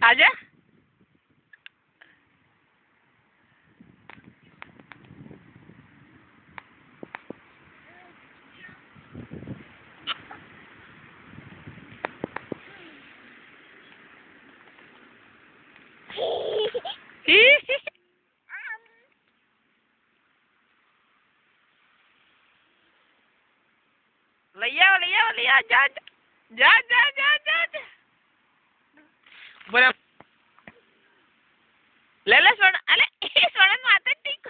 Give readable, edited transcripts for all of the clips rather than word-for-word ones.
आजा लिया जा जा जा जा जा जा बोला ले ले सोन अले सोनल माते टिंग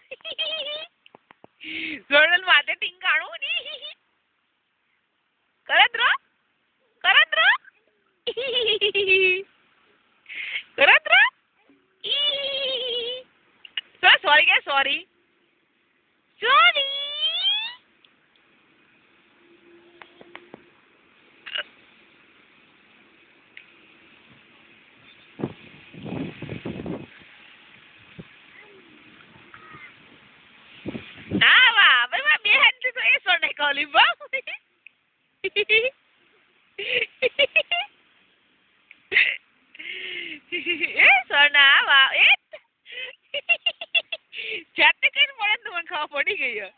सोनल माते टिंग काढू नी करत रो करत रो सॉरी क्या sorry sorry Calling back. Sona, wow, it. Jatte kain mora tu man khawa padi gayi hai.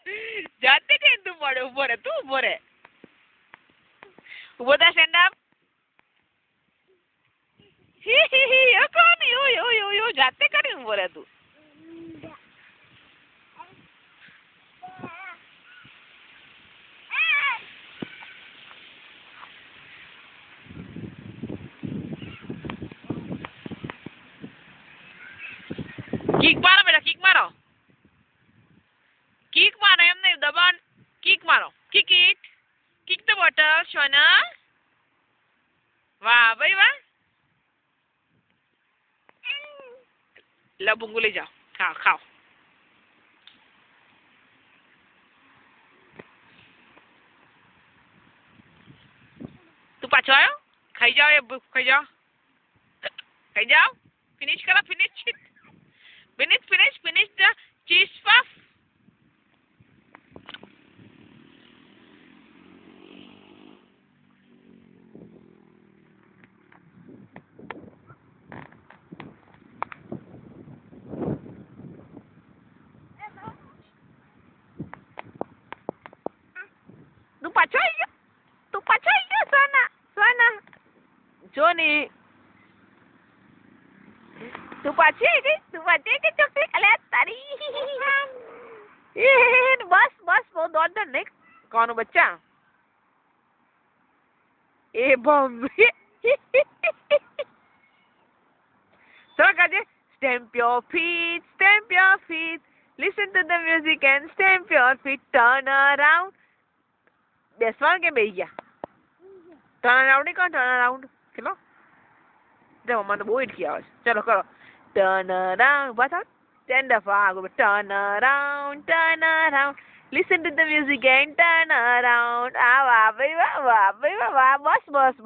Jatte kain tu mora ubore tu ubore. Uboda stand up. Yo kon yo jatte kain ubore tu. Kick मारो बेटा kick मारो M नहीं दबान kick मारो kick it kick the bottle सोना वाह भाई वाह ला बुंगू ले जाओ खाओ खाओ तू पाछो आयो खाई जाओ ये खाई जाओ फिनिश करो finish the cheese puff. Tu pacai sana Johnny tu pace ke chocolate ale तारी बस वो दौड़ नहीं कौन बच्चा ए Bombay so kaje stamp your feet listen to the music and stamp your feet turn around बेसवाल के भैया turn around कौन turn around चलो जब मम्मा तो बहुत किया चलो करो turn around बता stand up turn around listen to the music and turn around वाह भाई बस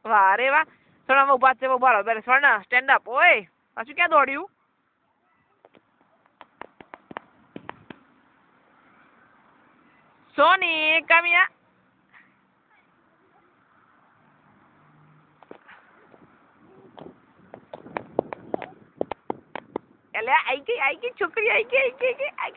वाह रे वाह सोना मैं ऊपर रहो पहले सोना stand up ओए पाछू क्या दौड़ी हूँ सोनी come here आई गई छोकरी आई गई